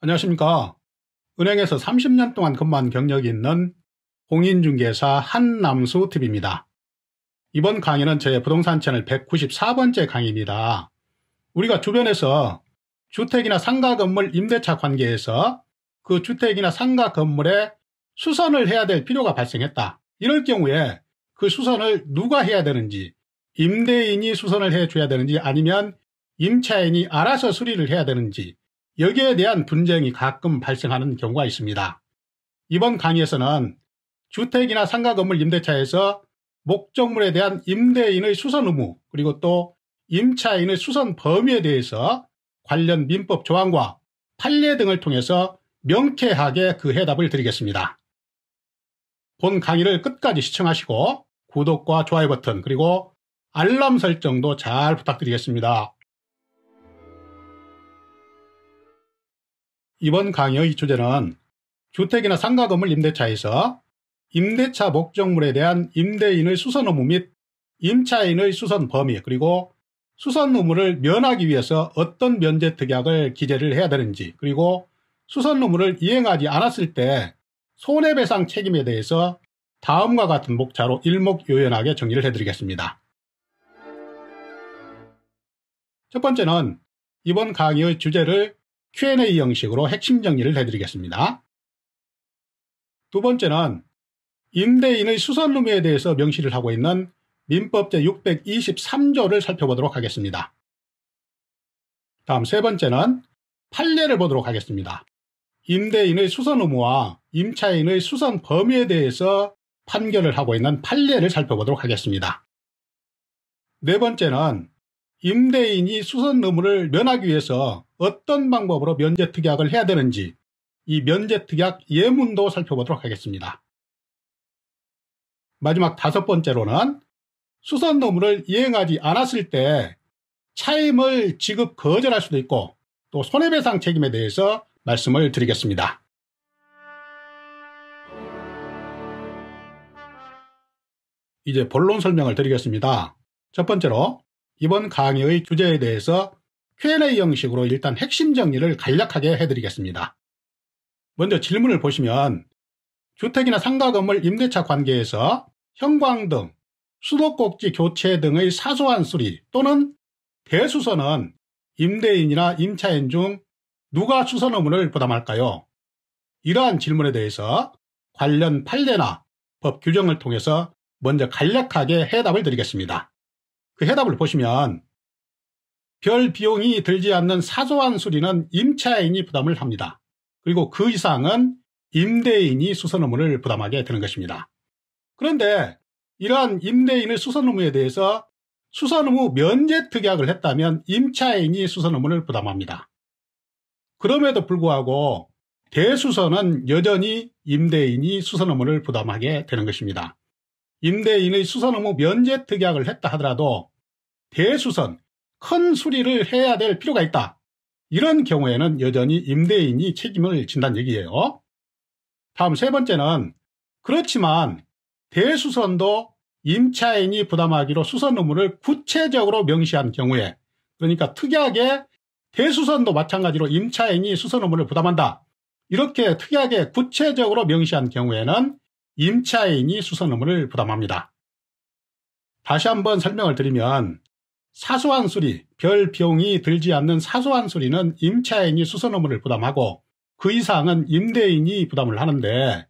안녕하십니까. 은행에서 30년 동안 근무한 경력이 있는 공인중개사 한남수TV입니다. 이번 강의는 제 부동산 채널 194번째 강의입니다. 우리가 주변에서 주택이나 상가 건물 임대차 관계에서 그 주택이나 상가 건물에 수선을 해야 될 필요가 발생했다. 이럴 경우에 그 수선을 누가 해야 되는지, 임대인이 수선을 해줘야 되는지 아니면 임차인이 알아서 수리를 해야 되는지, 여기에 대한 분쟁이 가끔 발생하는 경우가 있습니다. 이번 강의에서는 주택이나 상가 건물 임대차에서 목적물에 대한 임대인의 수선 의무, 그리고 또 임차인의 수선 범위에 대해서 관련 민법 조항과 판례 등을 통해서 명쾌하게 그 해답을 드리겠습니다. 본 강의를 끝까지 시청하시고 구독과 좋아요 버튼 그리고 알람 설정도 잘 부탁드리겠습니다. 이번 강의의 주제는 주택이나 상가 건물 임대차에서 임대차 목적물에 대한 임대인의 수선 의무 및 임차인의 수선 범위, 그리고 수선 의무를 면하기 위해서 어떤 면제 특약을 기재를 해야 되는지, 그리고 수선 의무를 이행하지 않았을 때 손해배상 책임에 대해서 다음과 같은 목차로 일목요연하게 정리를 해드리겠습니다. 첫 번째는 이번 강의의 주제를 Q&A 형식으로 핵심 정리를 해드리겠습니다. 두 번째는 임대인의 수선 의무에 대해서 명시를 하고 있는 민법 제623조를 살펴보도록 하겠습니다. 다음 세 번째는 판례를 보도록 하겠습니다. 임대인의 수선 의무와 임차인의 수선 범위에 대해서 판결을 하고 있는 판례를 살펴보도록 하겠습니다. 네 번째는 임대인이 수선 의무를 면하기 위해서 어떤 방법으로 면제 특약을 해야 되는지, 이 면제 특약 예문도 살펴보도록 하겠습니다. 마지막 다섯 번째로는 수선 의무를 이행하지 않았을 때 차임을 지급 거절할 수도 있고 또 손해배상 책임에 대해서 말씀을 드리겠습니다. 이제 본론 설명을 드리겠습니다. 첫 번째로 이번 강의의 주제에 대해서 Q&A 형식으로 일단 핵심 정리를 간략하게 해드리겠습니다. 먼저 질문을 보시면 주택이나 상가 건물 임대차 관계에서 형광등, 수도꼭지 교체 등의 사소한 수리 또는 대수선은 임대인이나 임차인 중 누가 수선 의무를 부담할까요? 이러한 질문에 대해서 관련 판례나 법 규정을 통해서 먼저 간략하게 해답을 드리겠습니다. 그 해답을 보시면 별 비용이 들지 않는 사소한 수리는 임차인이 부담을 합니다. 그리고 그 이상은 임대인이 수선 의무를 부담하게 되는 것입니다. 그런데 이러한 임대인의 수선 의무에 대해서 수선 의무 면제 특약을 했다면 임차인이 수선 의무를 부담합니다. 그럼에도 불구하고 대수선은 여전히 임대인이 수선 의무를 부담하게 되는 것입니다. 임대인의 수선 의무 면제 특약을 했다 하더라도 대수선, 큰 수리를 해야 될 필요가 있다. 이런 경우에는 여전히 임대인이 책임을 진다는 얘기예요. 다음 세 번째는 그렇지만 대수선도 임차인이 부담하기로 수선 의무를 구체적으로 명시한 경우에, 그러니까 특약에 대수선도 마찬가지로 임차인이 수선 의무를 부담한다. 이렇게 특약에 구체적으로 명시한 경우에는 임차인이 수선 의무를 부담합니다. 다시 한번 설명을 드리면 사소한 수리, 별 비용이 들지 않는 사소한 수리는 임차인이 수선 의무를 부담하고 그 이상은 임대인이 부담을 하는데,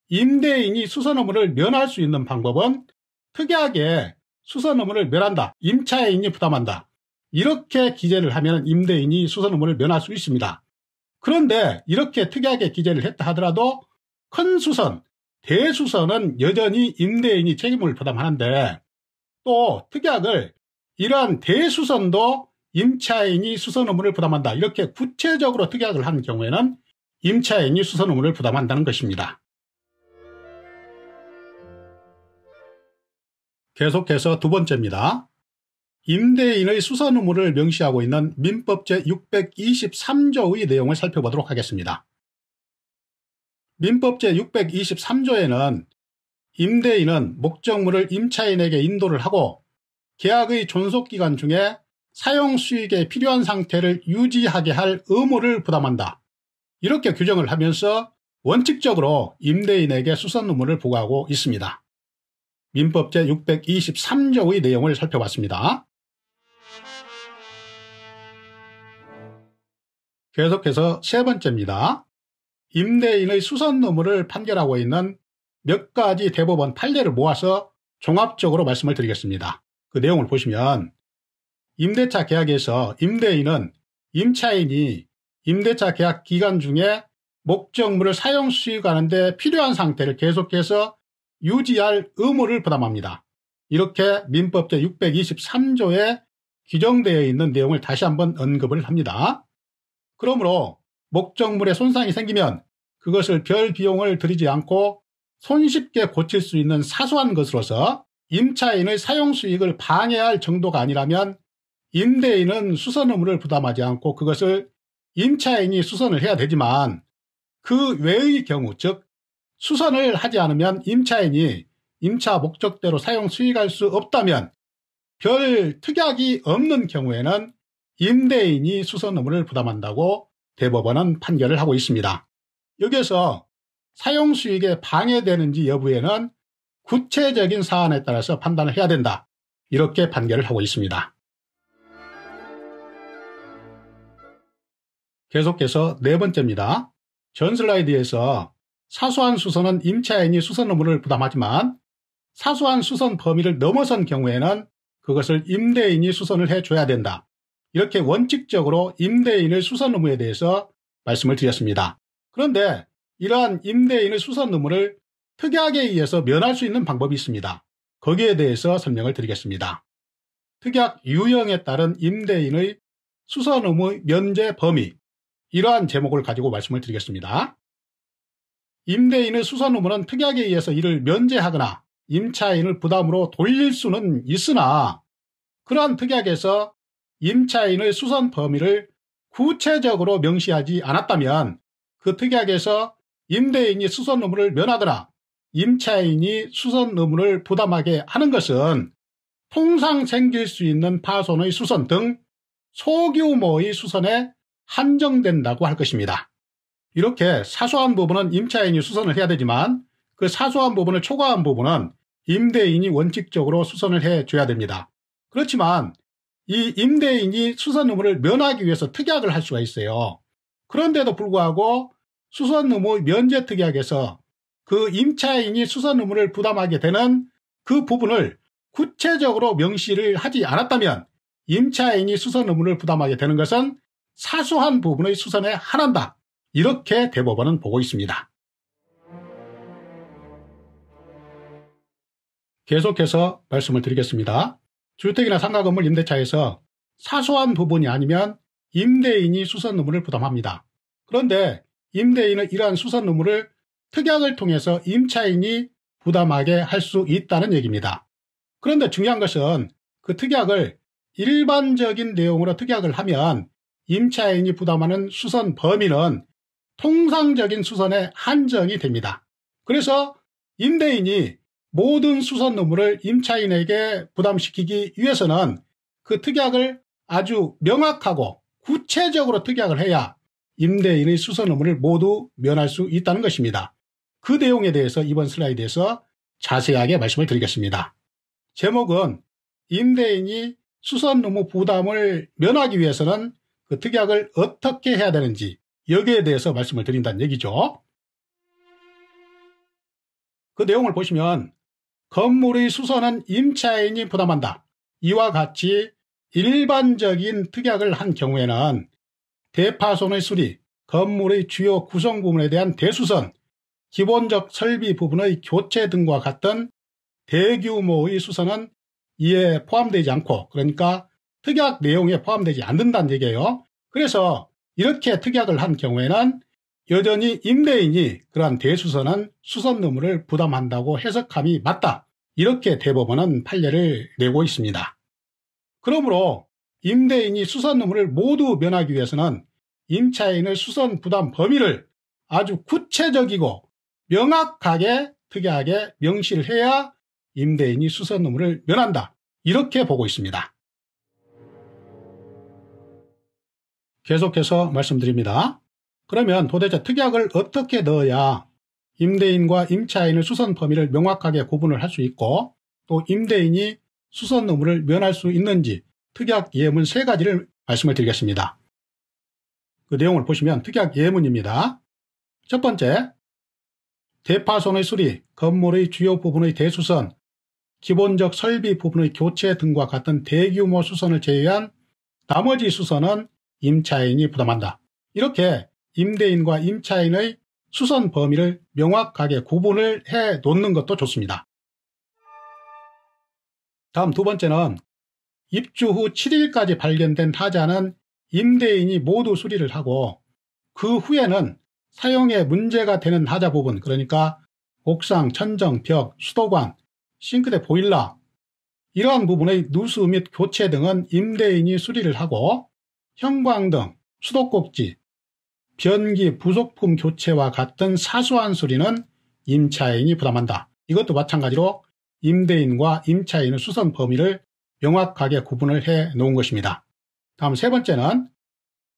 임대인이 수선 의무를 면할 수 있는 방법은 특약에 수선 의무를 면한다, 임차인이 부담한다, 이렇게 기재를 하면 임대인이 수선 의무를 면할 수 있습니다. 그런데 이렇게 특약에 기재를 했다 하더라도 큰 수선, 대수선은 여전히 임대인이 책임을 부담하는데, 또 특약을 이러한 대수선도 임차인이 수선 의무를 부담한다, 이렇게 구체적으로 특약을 하는 경우에는 임차인이 수선 의무를 부담한다는 것입니다. 계속해서 두 번째입니다. 임대인의 수선 의무를 명시하고 있는 민법 제623조의 내용을 살펴보도록 하겠습니다. 민법 제623조에는 임대인은 목적물을 임차인에게 인도를 하고 계약의 존속기간 중에 사용 수익에 필요한 상태를 유지하게 할 의무를 부담한다. 이렇게 규정을 하면서 원칙적으로 임대인에게 수선 의무를 부과하고 있습니다. 민법 제623조의 내용을 살펴봤습니다. 계속해서 세 번째입니다. 임대인의 수선 의무를 판결하고 있는 몇 가지 대법원 판례를 모아서 종합적으로 말씀을 드리겠습니다. 그 내용을 보시면 임대차 계약에서 임대인은 임차인이 임대차 계약 기간 중에 목적물을 사용 수익하는 데 필요한 상태를 계속해서 유지할 의무를 부담합니다. 이렇게 민법 제623조에 규정되어 있는 내용을 다시 한번 언급을 합니다. 그러므로 목적물에 손상이 생기면 그것을 별 비용을 들이지 않고 손쉽게 고칠 수 있는 사소한 것으로서 임차인의 사용 수익을 방해할 정도가 아니라면 임대인은 수선 의무를 부담하지 않고 그것을 임차인이 수선을 해야 되지만 그 외의 경우, 즉 수선을 하지 않으면 임차인이 임차 목적대로 사용 수익할 수 없다면 별 특약이 없는 경우에는 임대인이 수선 의무를 부담한다고 대법원은 판결을 하고 있습니다. 여기에서 사용 수익에 방해되는지 여부에는 구체적인 사안에 따라서 판단을 해야 된다. 이렇게 판결을 하고 있습니다. 계속해서 네 번째입니다. 전 슬라이드에서 사소한 수선은 임차인이 수선 의무를 부담하지만 사소한 수선 범위를 넘어선 경우에는 그것을 임대인이 수선을 해줘야 된다. 이렇게 원칙적으로 임대인의 수선 의무에 대해서 말씀을 드렸습니다. 그런데 이러한 임대인의 수선 의무를 특약에 의해서 면할 수 있는 방법이 있습니다. 거기에 대해서 설명을 드리겠습니다. 특약 유형에 따른 임대인의 수선 의무 면제 범위, 이러한 제목을 가지고 말씀을 드리겠습니다. 임대인의 수선 의무는 특약에 의해서 이를 면제하거나 임차인을 부담으로 돌릴 수는 있으나 그러한 특약에서 임차인의 수선 범위를 구체적으로 명시하지 않았다면 그 특약에서 임대인이 수선 의무를 면하거나 임차인이 수선 의무를 부담하게 하는 것은 통상 생길 수 있는 파손의 수선 등 소규모의 수선에 한정된다고 할 것입니다. 이렇게 사소한 부분은 임차인이 수선을 해야 되지만 그 사소한 부분을 초과한 부분은 임대인이 원칙적으로 수선을 해줘야 됩니다. 그렇지만 이 임대인이 수선 의무를 면하기 위해서 특약을 할 수가 있어요. 그런데도 불구하고 수선 의무 면제 특약에서 그 임차인이 수선 의무를 부담하게 되는 그 부분을 구체적으로 명시를 하지 않았다면 임차인이 수선 의무를 부담하게 되는 것은 사소한 부분의 수선에 한한다. 이렇게 대법원은 보고 있습니다. 계속해서 말씀을 드리겠습니다. 주택이나 상가 건물 임대차에서 사소한 부분이 아니면 임대인이 수선 의무를 부담합니다. 그런데 임대인은 이러한 수선 의무를 특약을 통해서 임차인이 부담하게 할 수 있다는 얘기입니다. 그런데 중요한 것은 그 특약을 일반적인 내용으로 특약을 하면 임차인이 부담하는 수선 범위는 통상적인 수선에 한정이 됩니다. 그래서 임대인이 모든 수선 의무를 임차인에게 부담시키기 위해서는 그 특약을 아주 명확하고 구체적으로 특약을 해야 임대인의 수선 의무를 모두 면할 수 있다는 것입니다. 그 내용에 대해서 이번 슬라이드에서 자세하게 말씀을 드리겠습니다. 제목은 임대인이 수선 의무 부담을 면하기 위해서는 그 특약을 어떻게 해야 되는지 여기에 대해서 말씀을 드린다는 얘기죠. 그 내용을 보시면 건물의 수선은 임차인이 부담한다. 이와 같이 일반적인 특약을 한 경우에는 대파손의 수리, 건물의 주요 구성 부분에 대한 대수선, 기본적 설비 부분의 교체 등과 같은 대규모의 수선은 이에 포함되지 않고, 그러니까 특약 내용에 포함되지 않는다는 얘기예요. 그래서 이렇게 특약을 한 경우에는 여전히 임대인이 그러한 대수선은 수선 의무를 부담한다고 해석함이 맞다. 이렇게 대법원은 판례를 내고 있습니다. 그러므로 임대인이 수선 의무를 모두 면하기 위해서는 임차인의 수선 부담 범위를 아주 구체적이고 명확하게 특약에 명시를 해야 임대인이 수선 의무를 면한다. 이렇게 보고 있습니다. 계속해서 말씀드립니다. 그러면 도대체 특약을 어떻게 넣어야 임대인과 임차인의 수선 범위를 명확하게 구분을 할 수 있고 또 임대인이 수선 의무를 면할 수 있는지 특약 예문 3가지를 말씀을 드리겠습니다. 그 내용을 보시면 특약 예문입니다. 첫 번째, 대파손의 수리, 건물의 주요 부분의 대수선, 기본적 설비 부분의 교체 등과 같은 대규모 수선을 제외한 나머지 수선은 임차인이 부담한다. 이렇게 임대인과 임차인의 수선 범위를 명확하게 구분을 해 놓는 것도 좋습니다. 다음 두 번째는 입주 후 7일까지 발견된 하자는 임대인이 모두 수리를 하고 그 후에는 사용에 문제가 되는 하자 부분, 그러니까 옥상, 천정, 벽, 수도관, 싱크대, 보일러 이러한 부분의 누수 및 교체 등은 임대인이 수리를 하고 형광등, 수도꼭지, 변기, 부속품 교체와 같은 사소한 수리는 임차인이 부담한다. 이것도 마찬가지로 임대인과 임차인의 수선 범위를 명확하게 구분을 해 놓은 것입니다. 다음 세 번째는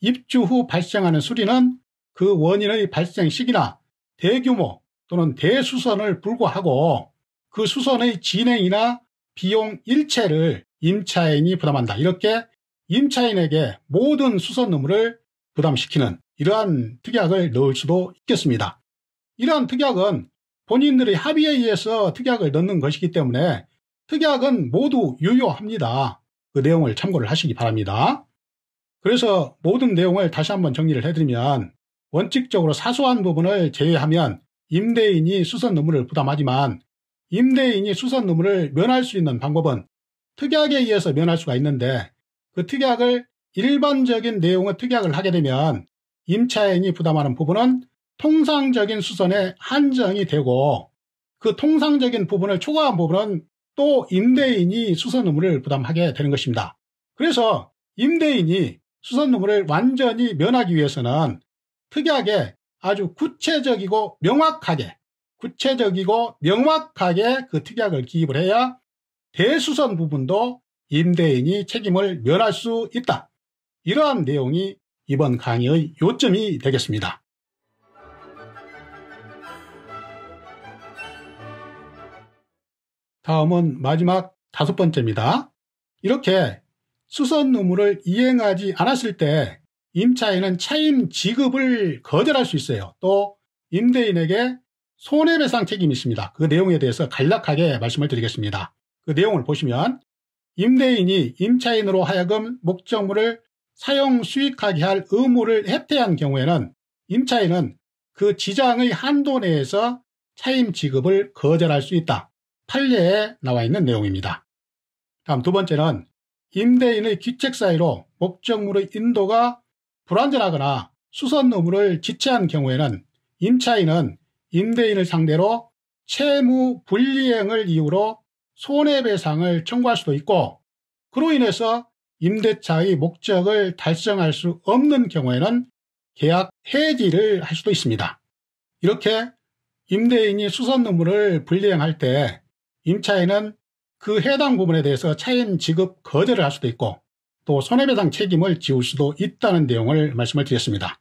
입주 후 발생하는 수리는 그 원인의 발생 시기나 대규모 또는 대수선을 불구하고 그 수선의 진행이나 비용 일체를 임차인이 부담한다. 이렇게 임차인에게 모든 수선 의무를 부담시키는 이러한 특약을 넣을 수도 있겠습니다. 이러한 특약은 본인들의 합의에 의해서 특약을 넣는 것이기 때문에 특약은 모두 유효합니다. 그 내용을 참고를 하시기 바랍니다. 그래서 모든 내용을 다시 한번 정리를 해드리면 원칙적으로 사소한 부분을 제외하면 임대인이 수선 의무를 부담하지만 임대인이 수선 의무를 면할 수 있는 방법은 특약에 의해서 면할 수가 있는데 그 특약을 일반적인 내용의 특약을 하게 되면 임차인이 부담하는 부분은 통상적인 수선에 한정이 되고 그 통상적인 부분을 초과한 부분은 또 임대인이 수선 의무를 부담하게 되는 것입니다. 그래서 임대인이 수선 의무를 완전히 면하기 위해서는 특약에 아주 구체적이고 명확하게 그 특약을 기입을 해야 대수선 부분도 임대인이 책임을 면할 수 있다. 이러한 내용이 이번 강의의 요점이 되겠습니다. 다음은 마지막 5번째입니다. 이렇게 수선 의무를 이행하지 않았을 때 임차인은 차임 지급을 거절할 수 있어요. 또 임대인에게 손해배상 책임이 있습니다. 그 내용에 대해서 간략하게 말씀을 드리겠습니다. 그 내용을 보시면 임대인이 임차인으로 하여금 목적물을 사용 수익하게 할 의무를 해태한 경우에는 임차인은 그 지장의 한도 내에서 차임 지급을 거절할 수 있다. 판례에 나와 있는 내용입니다. 다음 두 번째는 임대인의 귀책 사유로 목적물의 인도가 불완전하거나 수선 의무를 지체한 경우에는 임차인은 임대인을 상대로 채무 불이행을 이유로 손해배상을 청구할 수도 있고 그로 인해서 임대차의 목적을 달성할 수 없는 경우에는 계약 해지를 할 수도 있습니다. 이렇게 임대인이 수선 의무를 불이행할 때 임차인은 그 해당 부분에 대해서 차임 지급 거절을 할 수도 있고 또 손해배상 책임을 지울 수도 있다는 내용을 말씀을 드렸습니다.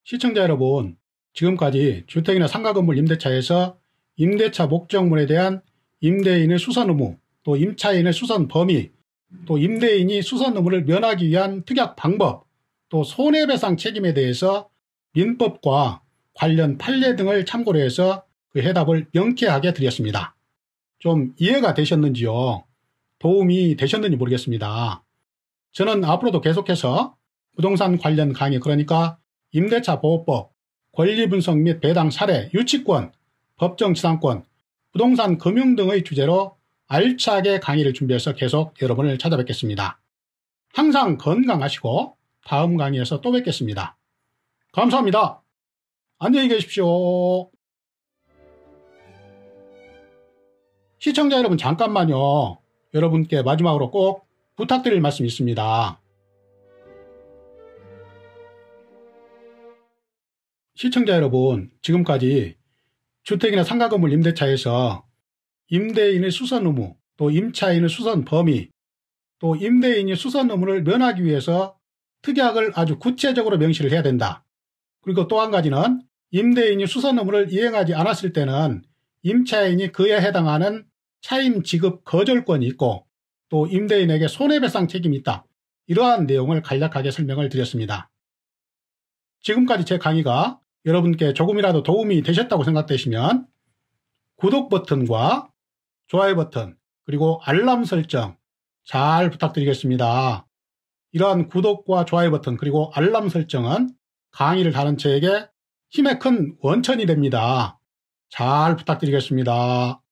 시청자 여러분, 지금까지 주택이나 상가건물 임대차에서 임대차 목적물에 대한 임대인의 수선 의무, 또 임차인의 수선 범위, 또 임대인이 수선 의무를 면하기 위한 특약 방법, 또 손해배상 책임에 대해서 민법과 관련 판례 등을 참고로 해서 그 해답을 명쾌하게 드렸습니다. 좀 이해가 되셨는지요? 도움이 되셨는지 모르겠습니다. 저는 앞으로도 계속해서 부동산 관련 강의, 그러니까 임대차 보호법, 권리분석 및 배당 사례, 유치권, 법정지상권, 부동산 금융 등의 주제로 알차게 강의를 준비해서 계속 여러분을 찾아뵙겠습니다. 항상 건강하시고 다음 강의에서 또 뵙겠습니다. 감사합니다. 안녕히 계십시오. 시청자 여러분, 잠깐만요. 여러분께 마지막으로 꼭 부탁드릴 말씀이 있습니다. 시청자 여러분, 지금까지 주택이나 상가건물 임대차에서 임대인의 수선 의무, 또 임차인의 수선 범위, 또 임대인이 수선 의무를 면하기 위해서 특약을 아주 구체적으로 명시를 해야 된다. 그리고 또 한 가지는 임대인이 수선 의무를 이행하지 않았을 때는 임차인이 그에 해당하는 차임 지급 거절권이 있고 또 임대인에게 손해배상 책임이 있다. 이러한 내용을 간략하게 설명을 드렸습니다. 지금까지 제 강의가 여러분께 조금이라도 도움이 되셨다고 생각되시면 구독 버튼과 좋아요 버튼 그리고 알람 설정 잘 부탁드리겠습니다. 이러한 구독과 좋아요 버튼 그리고 알람 설정은 강의를 다른 저에게 힘의 큰 원천이 됩니다. 잘 부탁드리겠습니다.